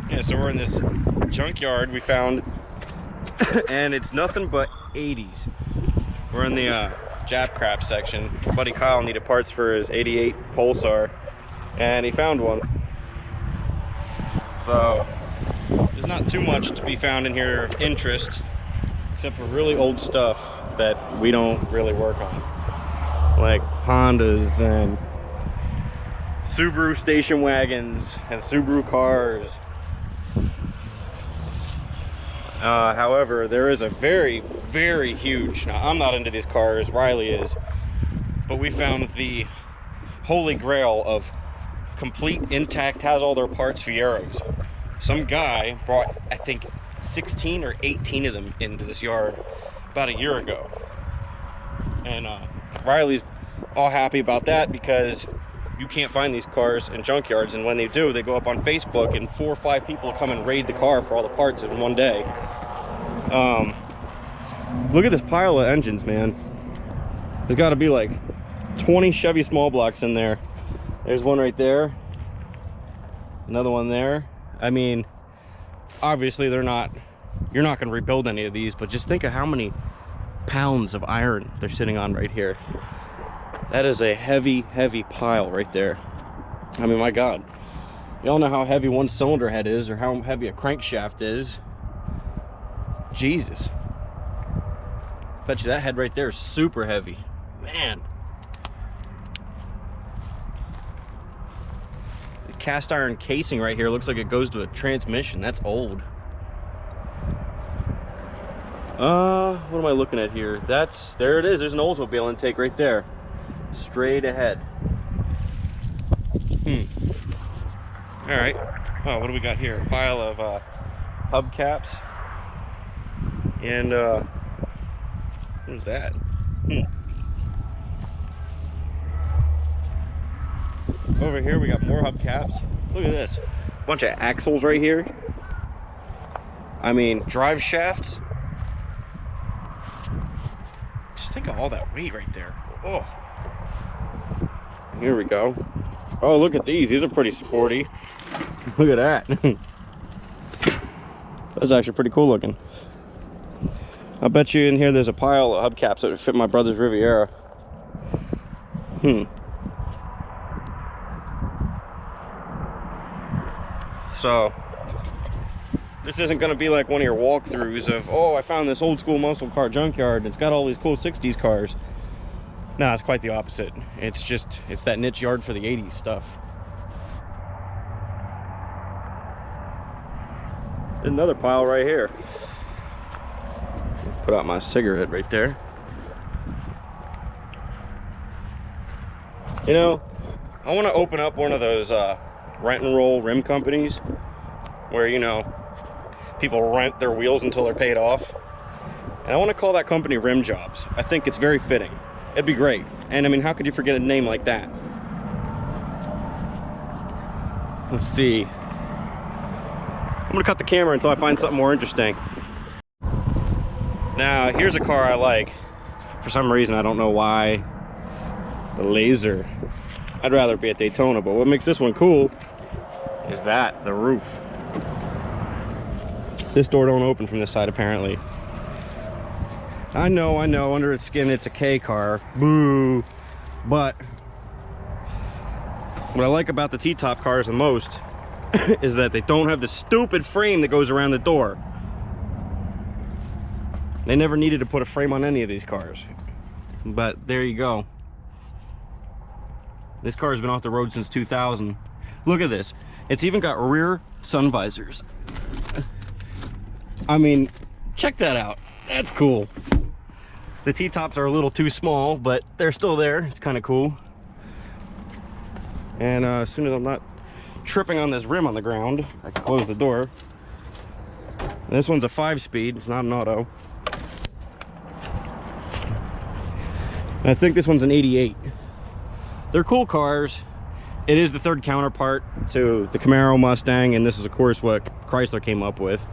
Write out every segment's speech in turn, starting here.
Yeah, so we're in this junkyard we found, and it's nothing but 80s. We're in the Jap crap section. My buddy Kyle needed parts for his 88 Pulsar, and he found one. So there's not too much to be found in here of interest, except for really old stuff that we don't really work on, like Hondas and Subaru station wagons and Subaru cars. However, there is a very, very huge, now I'm not into these cars, Riley is, but we found the holy grail of complete intact, has all their parts Fieros. Some guy brought, I think, 16 or 18 of them into this yard about a year ago. And Riley's all happy about that because you can't find these cars in junkyards, and when they do, they go up on Facebook and 4 or 5 people come and raid the car for all the parts in one day. Look at this pile of engines, man. There's got to be like 20 Chevy small blocks in there. There's one right there, another one there. I mean, obviously you're not going to rebuild any of these, but just think of how many pounds of iron they're sitting on right here. That is a heavy, heavy pile right there. I mean, my God. Y'all know how heavy one cylinder head is, or how heavy a crankshaft is. Jesus. Bet you that head right there is super heavy. Man. The cast iron casing right here looks like it goes to a transmission. That's old. What am I looking at here? There it is. There's an Oldsmobile intake right there. Straight ahead. All right. Oh, what do we got here? A pile of hubcaps. And what is that? Over here we got more hubcaps. Look at this. Bunch of axles right here. I mean, drive shafts. Just think of all that weight right there. Oh. Here we go. Oh, look at these. These are pretty sporty. Look at that. That's actually pretty cool looking. I bet you in here there's a pile of hubcaps that would fit my brother's Riviera. So this isn't going to be like one of your walkthroughs of, oh, I found this old school muscle car junkyard and it's got all these cool 60s cars. No, it's quite the opposite. It's that niche yard for the 80s stuff. Another pile right here. Put out my cigarette right there. You know, I want to open up one of those rent and roll rim companies where, you know, people rent their wheels until they're paid off. And I want to call that company Rim Jobs. I think it's very fitting. It'd be great. And I mean, how could you forget a name like that? Let's see. I'm gonna cut the camera until I find something more interesting. Now, here's a car I like. For some reason, I don't know why. The Laser. I'd rather be at Daytona, but what makes this one cool is that, the roof. This door don't open from this side, apparently. I know, under its skin it's a K car. Boo. But what I like about the T-top cars the most is that they don't have the stupid frame that goes around the door. They never needed to put a frame on any of these cars. But there you go. This car has been off the road since 2000. Look at this. It's even got rear sun visors. I mean, check that out. That's cool. The T-tops are a little too small, but they're still there. It's kind of cool. And as soon as I'm not tripping on this rim on the ground, I can close the door. And this one's a 5-speed. It's not an auto. And I think this one's an 88. They're cool cars. It is the third counterpart to the Camaro Mustang, and this is of course what Chrysler came up with.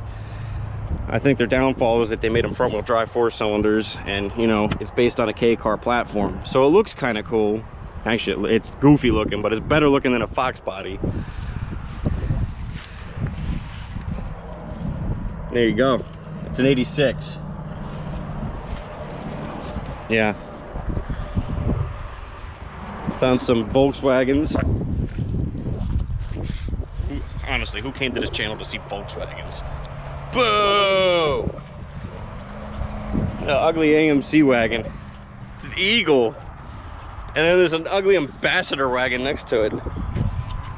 I think their downfall was that they made them front-wheel drive 4-cylinders, and you know, it's based on a K car platform, so it looks kind of cool. Actually, it's goofy looking, but it's better looking than a Fox body. There you go. It's an 86. Yeah. Found some Volkswagens. Honestly, who came to this channel to see Volkswagens? Boo! The ugly AMC wagon. It's an Eagle. And then there's an ugly Ambassador wagon next to it.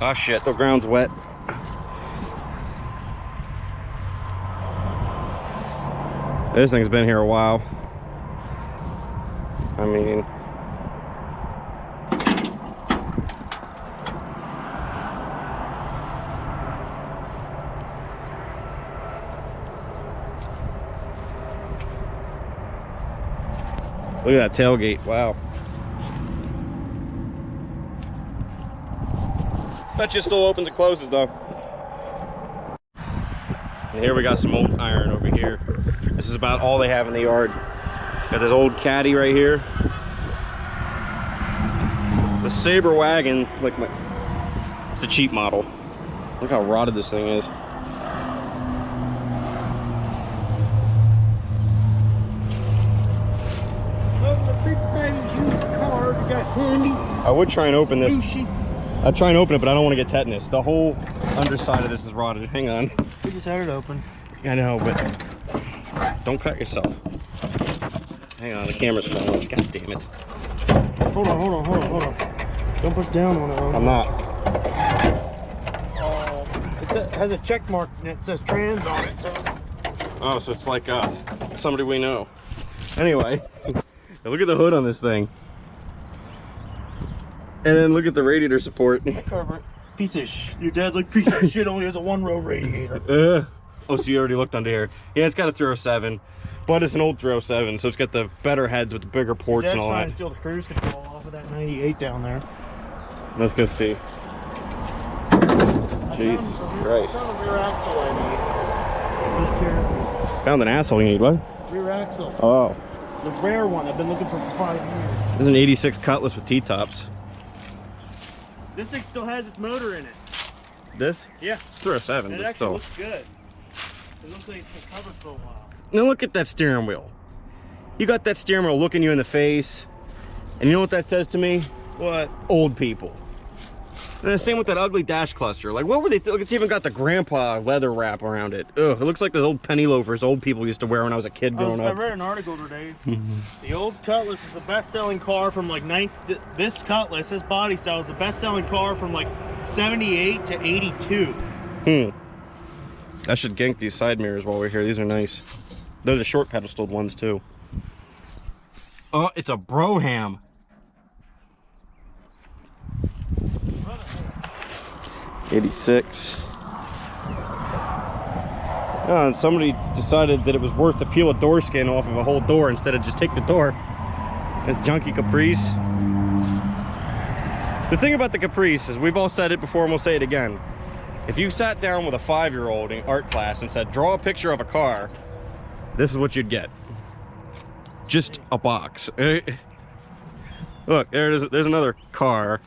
Oh shit, the ground's wet. This thing's been here a while. I mean, look at that tailgate, wow. Bet you still opens and closes though. And here we got some old iron over here. This is about all they have in the yard. Got this old caddy right here. The Sabre Wagon, it's a cheap model. Look how rotted this thing is. I would try and open this. I'd try and open it, but I don't want to get tetanus. The whole underside of this is rotted. Hang on. We just had it open. I know, but don't cut yourself. Hang on, the camera's falling. God damn it. Hold on. Don't push down on it. I'm not. It has a check mark and it says trans on it, so. Oh, so it's like somebody we know. Anyway, look at the hood on this thing. And then look at the radiator support. Piece of your dad's like piece of shit only has a 1-row radiator. Oh, so you already looked under here. Yeah, it's got a 307, but it's an old 307, so it's got the better heads with the bigger ports and all trying that. To steal the cruise control off of that 98 down there. Let's go see. Jesus Christ. I found a rear axle I need. Found an asshole you need, what? Rear axle. Oh. The rare one I've been looking for 5 years. This is an 86 Cutlass with T-tops. This thing still has its motor in it. This? Yeah. It's 307, it but actually still. looks good. It looks like it's been covered for a while. Now look at that steering wheel. You got that steering wheel looking you in the face. And you know what that says to me? What? Old people. And the same with that ugly dash cluster. Like, what were they? Look, it's even got the grandpa leather wrap around it. Ugh, it looks like those old penny loafers old people used to wear when I was a kid growing I up. read an article today. The old Cutlass is the best-selling car from like this Cutlass, this body style is the best-selling car from like 78 to 82. I should gank these side mirrors while we're here. These are nice. Those are short pedestaled ones too. Oh, it's a Broham. '86. Oh, and somebody decided that it was worth to peel a door skin off of a whole door instead of just take the door. It's junky Caprice. The thing about the Caprice is, we've all said it before and we'll say it again. If you sat down with a 5-year-old in art class and said, draw a picture of a car, this is what you'd get. Just a box. Look, there's another car.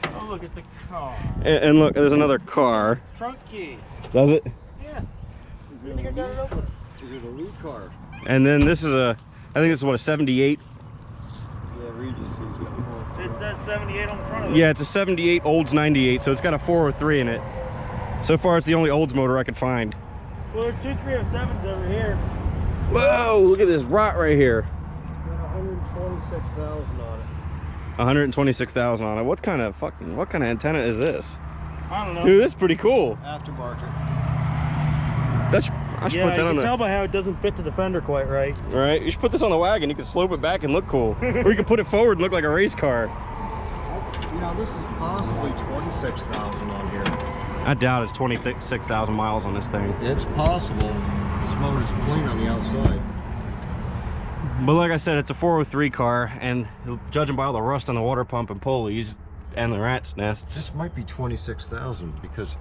Oh, look, it's a car. And look, there's another car. Trunk key. Does it? Yeah. I think I got it open. Is it a lead car? And then this is I think this is what, a 78? Yeah, Regency's got It says 78 on the front of it. Yeah, it's a 78 Olds 98, so it's got a 403 in it. So far, it's the only Olds motor I could find. Well, there's 2 307s over here. Whoa, look at this rot right here. got 126,000 on it. 126,000 on it. What kind of antenna is this? I don't know. Dude, this is pretty cool. Aftermarket. I should put Yeah, that you on can the... tell by how it doesn't fit to the fender quite right. Right, you should put this on the wagon. You can slope it back and look cool. Or you can put it forward and look like a race car. You know, this is possibly 26,000 on here. I doubt it's 26,000 miles on this thing. It's possible. This motor's clean on the outside. But like I said, it's a 403 car, and judging by all the rust on the water pump and pulleys and the rat's nests. This might be 26,000 because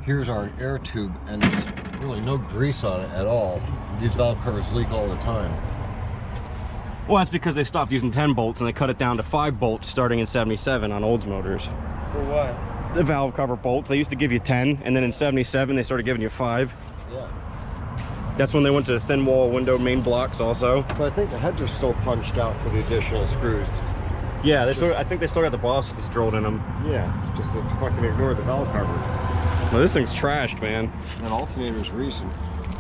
here's our air tube and there's really no grease on it at all. These valve covers leak all the time. Well, that's because they stopped using 10 bolts and they cut it down to 5 bolts starting in 77 on Olds motors. For what? The valve cover bolts, they used to give you 10, and then in 77 they started giving you 5. Yeah. That's when they went to thin wall window main blocks also. But I think the heads are still punched out for the additional screws. Yeah, they still, I think they still got the bosses drilled in them. Yeah, just to fucking ignore the valve cover. Well, this thing's trashed, man. That alternator's recent.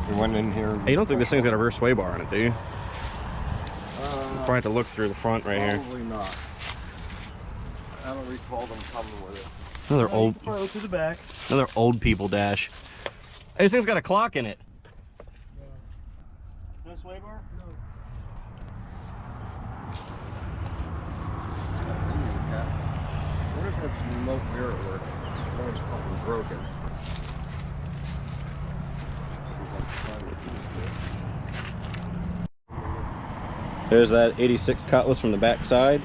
We went in here. Hey, you don't think this thing's got a rear sway bar on it, do you? Probably have to look through the front right here. Probably not. I don't recall them coming with it. Another old, Throw to the back. another old people dash. Hey, this thing's got a clock in it. No sway bar? No. What if that's remote mirror work? That was fucking broken. There's that 86 Cutlass from the back side.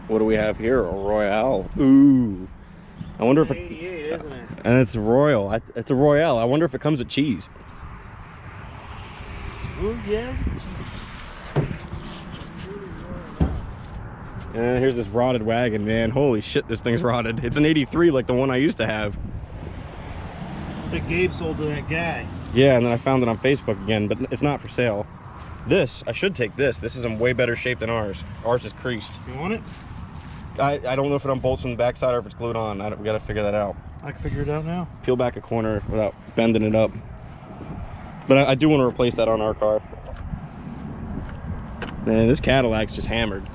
What do we have here? A Royale. Ooh. I wonder if it... 88, isn't it? And it's Royal. It's a Royale. I wonder if it comes with cheese. Ooh, yeah. And here's this rotted wagon, man. Holy shit, this thing's rotted. It's an 83 like the one I used to have. That Gabe sold to that guy. Yeah, and then I found it on Facebook again, but it's not for sale. This, I should take this. This is in way better shape than ours. Ours is creased. You want it? I don't know if it unbolts from the backside or if it's glued on. We gotta figure that out. I can figure it out now. Peel back a corner without bending it up. But I do want to replace that on our car. Man, this Cadillac's just hammered.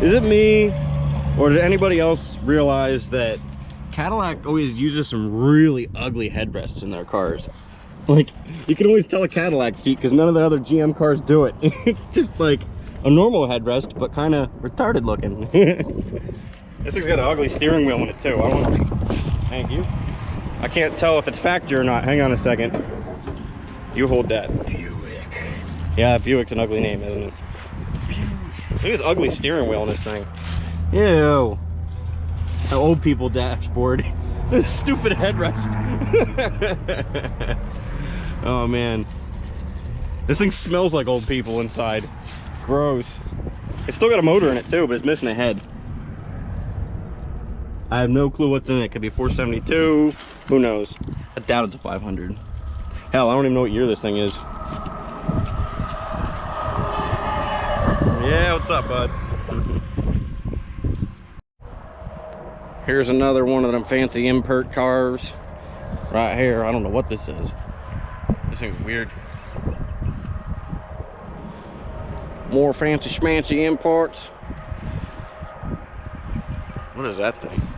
Is it me, or did anybody else realize that Cadillac always uses some really ugly headrests in their cars? Like, you can always tell a Cadillac seat because none of the other GM cars do it. It's just like a normal headrest, but kind of retarded looking. This thing's got an ugly steering wheel in it too. Thank you. I can't tell if it's factory or not. Hang on a second. You hold that. Buick. Yeah, Buick's an ugly name, isn't it? Look at this ugly steering wheel in this thing. Ew. An old people dashboard. This stupid headrest. Oh man. This thing smells like old people inside. Gross. It's still got a motor in it too, but it's missing a head. I have no clue what's in it. Could be 472. Who knows? I doubt it's a 500. Hell, I don't even know what year this thing is. Yeah, what's up, bud? Here's another one of them fancy import cars. Right here. I don't know what this is. This thing's weird. More fancy schmancy imports. What is that thing?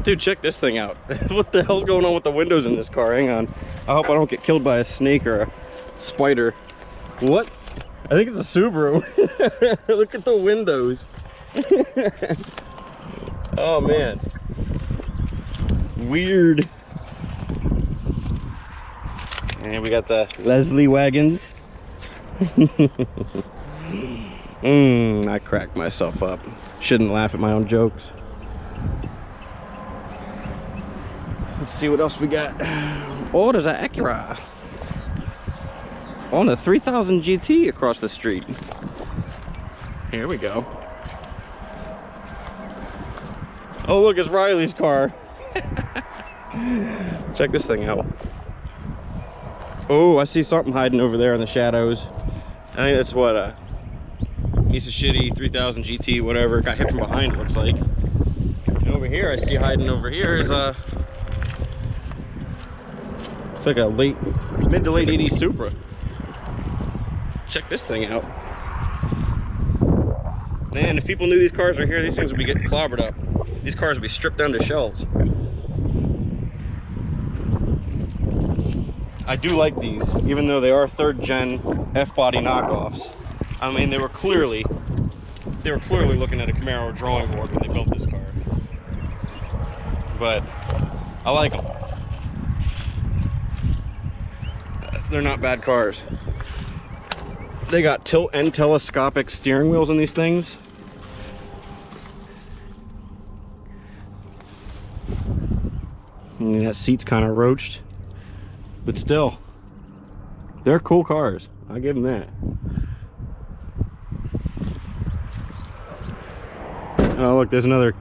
Dude, check this thing out. What the hell's going on with the windows in this car? Hang on. I hope I don't get killed by a snake or a spider. What? I think it's a Subaru. Look at the windows. Oh man. Weird. And we got the Leslie wagons. I cracked myself up. Shouldn't laugh at my own jokes. Let's see what else we got. Oh, there's an Acura. On a 3000 GT across the street. Here we go. Oh look, it's Riley's car. Check this thing out. Oh, I see something hiding over there in the shadows. I think that's what a piece of shitty 3000 GT, whatever. Got hit from behind, it looks like. And over here, I see hiding over here is a. It's like a mid to late 80s Supra. Check this thing out. Man, if people knew these cars were here, these things would be getting clobbered up. These cars would be stripped down to shelves. I do like these, even though they are 3rd gen F-body knockoffs. I mean, they were clearly looking at a Camaro drawing board when they built this car. But I like them. They're not bad cars. They got tilt and telescopic steering wheels in these things. And that seat's kind of roached. But still, they're cool cars. I'll give them that. Oh, look, there's another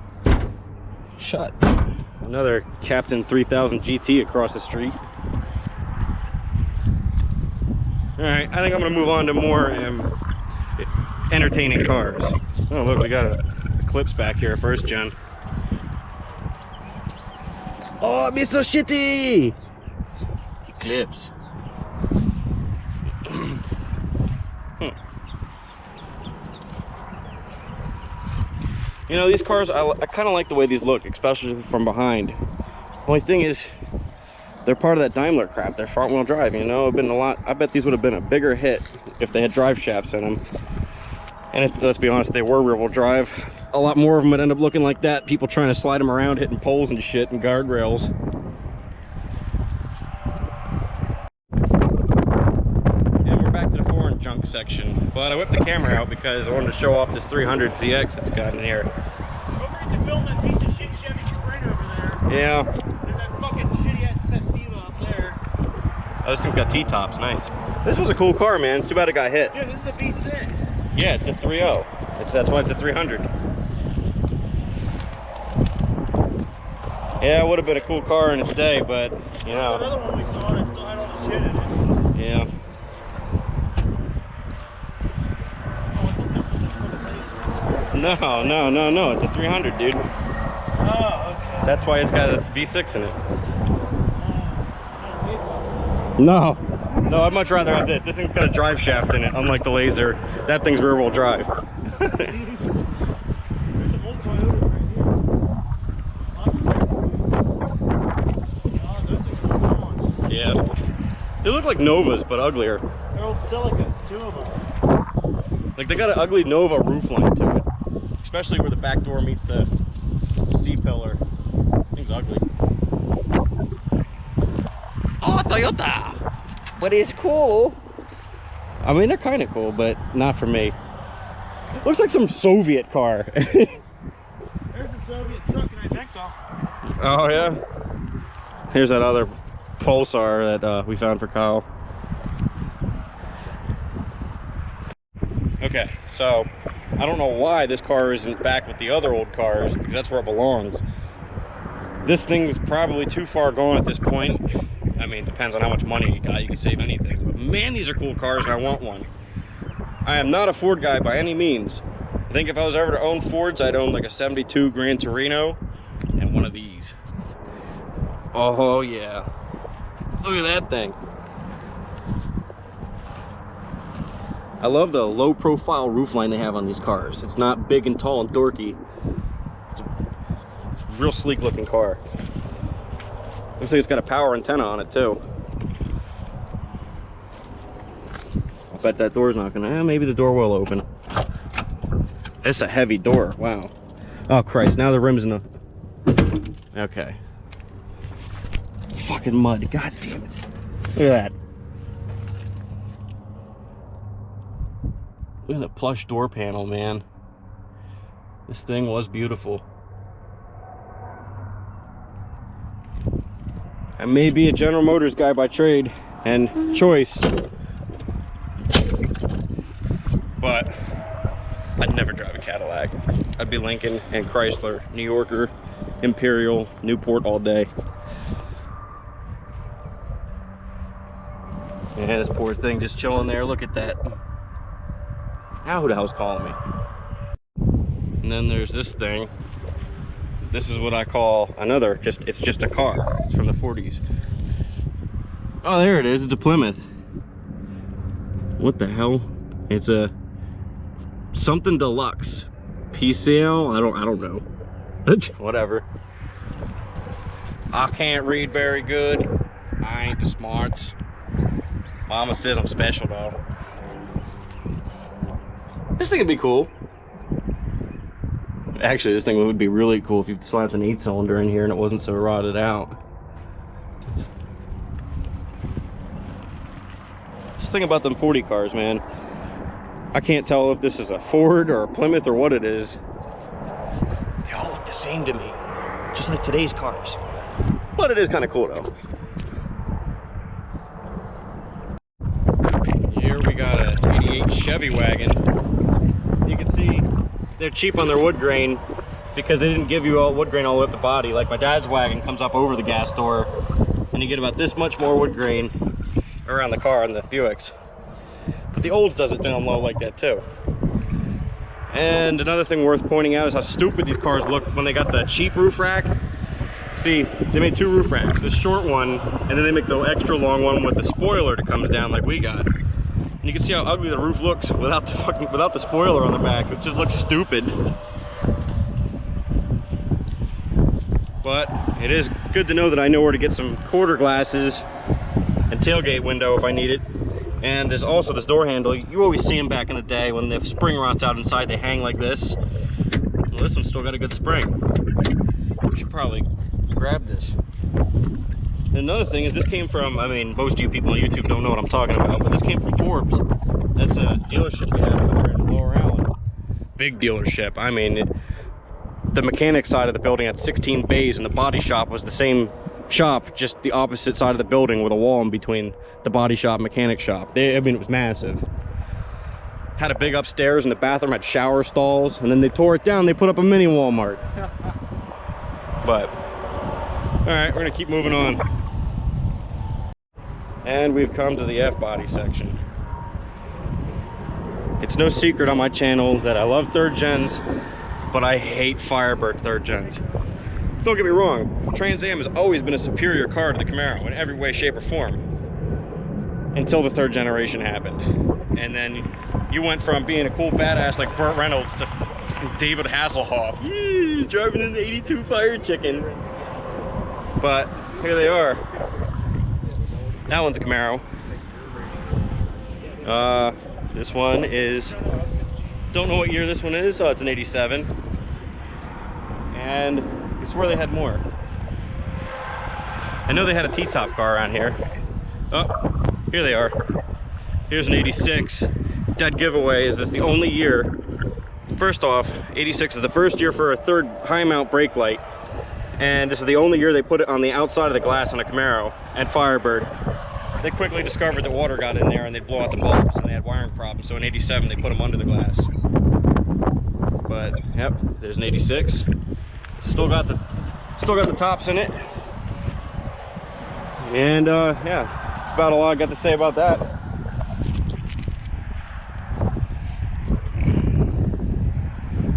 shut. Another Captain 3000 GT across the street. All right, I think I'm gonna move on to more entertaining cars. Oh look, we got a Eclipse back here, first gen. Oh, Mr. Shitty! Eclipse. You know, these cars, I kind of like the way these look, especially from behind. Only thing is, they're part of that Daimler crap. They're front-wheel drive, you know? Been a lot. I bet these would have been a bigger hit if they had drive shafts in them. And if, let's be honest, if they were rear-wheel drive, a lot more of them would end up looking like that. People trying to slide them around, hitting poles and shit and guardrails. And we're back to the foreign junk section. But I whipped the camera out because I wanted to show off this 300 ZX that's got in here. Over to film that piece of shit Chevy Wagon over there. Yeah. There's that fucking shitty ass Festiva up there. Oh, this thing's got T-tops, nice. This was a cool car, man. It's too bad it got hit. Yeah, this is a V6. Yeah, it's a 3.0. That's why it's a 300. Yeah, it would have been a cool car in its day, but you know. There's another one we saw that still had all the shit in it. Yeah. No. It's a 300, dude. Oh, okay. That's why it's got a V6 in it. No, I'd much rather have this. This thing's got a drive shaft in it, unlike the Laser. That thing's rear-wheel drive. There's some old Toyotas right here. Oh, those things are gone. Yeah. They look like Novas, but uglier. They're old Silicas, 2 of them. Like, they got an ugly Nova roofline to it. Especially where the back door meets the C-pillar. Thing's ugly. Oh, Toyota! But it's cool. I mean, they're kind of cool, but not for me. Looks like some Soviet car. There's a Soviet truck in Ivecto. Oh, yeah? Here's that other Pulsar that we found for Kyle. Okay, so I don't know why this car isn't back with the other old cars, because that's where it belongs. This thing's probably too far gone at this point. I mean, depends on how much money you got. You can save anything. But man, these are cool cars and I want one. I am not a Ford guy by any means. I think if I was ever to own Fords, I'd own like a 72 Gran Torino and one of these. Oh yeah. Look at that thing. I love the low profile roofline they have on these cars. It's not big and tall and dorky. It's a real sleek looking car. Looks like it's got a power antenna on it too. I bet that door's not gonna, maybe the door will open. It's a heavy door, wow. Oh Christ, now the rim's in the, okay. Fucking mud, god damn it. Look at that. Look at the plush door panel, man. This thing was beautiful. I may be a General Motors guy by trade and choice, but I'd never drive a Cadillac. I'd be Lincoln and Chrysler, New Yorker, Imperial, Newport all day. Yeah, this poor thing just chilling there. Look at that. Now who the hell's calling me? And then there's this thing. This is what I call another, it's just a car. It's from the 40s. Oh, there it is. It's a Plymouth. What the hell? It's a something deluxe. PCL? I don't know. Whatever. I can't read very good. I ain't the smarts. Mama says I'm special though. This thing would be cool. Actually, this thing would be really cool if you slapped an 8-cylinder in here and it wasn't so rotted out. This thing about them 40 cars, man. I can't tell if this is a Ford or a Plymouth or what it is. They all look the same to me. Just like today's cars. But it is kind of cool though. Here we got a 88 Chevy Wagon. You can see they're cheap on their wood grain, because they didn't give you all wood grain all the way up the body. Like my dad's wagon comes up over the gas door, and you get about this much more wood grain around the car on the Buicks. But the Olds does it down low like that too. And another thing worth pointing out is how stupid these cars look when they got the cheap roof rack. See, they made 2 roof racks, the short one, and then they make the extra long one with the spoiler that comes down like we got. And you can see how ugly the roof looks without the spoiler on the back. It just looks stupid. But it is good to know that I know where to get some quarter glasses and tailgate window if I need it. And there's also this door handle. You always see them back in the day when the spring rods out inside, they hang like this. Well, this one's still got a good spring. I should probably grab this. And another thing is this came from, I mean, most of you people on YouTube don't know what I'm talking about, but this came from Forbes. That's a dealership we have over in Lower Allen. Big dealership. I mean, the mechanic side of the building had 16 bays, and the body shop was the same shop, just the opposite side of the building with a wall in between the body shop and mechanic shop. I mean, it was massive. Had a big upstairs, and the bathroom had shower stalls, and then they tore it down, they put up a mini Walmart. But all right, we're gonna keep moving on. And we've come to the F-body section. It's no secret on my channel that I love 3rd gens, but I hate Firebird 3rd gens. Don't get me wrong, Trans Am has always been a superior car to the Camaro in every way, shape, or form. Until the 3rd generation happened. And then you went from being a cool badass like Burt Reynolds to David Hasselhoff. Yee, driving an 82 Fire Chicken. But here they are. That one's a Camaro. This one is, don't know what year this one is. Oh, it's an 87. And it's where they had more. I know they had a T-top car around here. Oh, here they are. Here's an 86. Dead giveaway is this the only year. First off, 86 is the first year for a 3rd high mount brake light. And this is the only year they put it on the outside of the glass on a Camaro and Firebird. They quickly discovered that water got in there and they'd blow out the bulbs and they had wiring problems. So in 87, they put them under the glass. But yep, there's an 86. Still got the tops in it. And yeah, that's about all I got to say about that.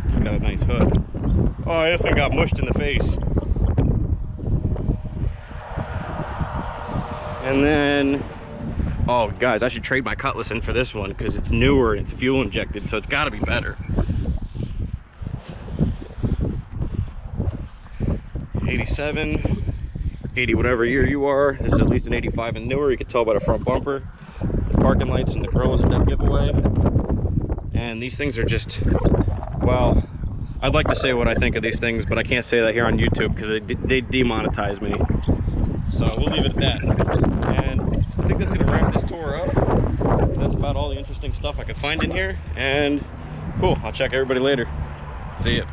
It's got a nice hood. Oh, this thing got mushed in the face. And then, oh guys, I should trade my Cutlass in for this one because it's newer and it's fuel injected, so it's got to be better. 87, 80, whatever year you are. This is at least an 85 and newer. You can tell by the front bumper. The parking lights and the grill is a dead giveaway. And these things are just, well, I'd like to say what I think of these things, but I can't say that here on YouTube because they demonetize me. So we'll leave it at that. And I think that's going to wrap this tour up because that's about all the interesting stuff I could find in here. And cool, I'll check everybody later. See ya.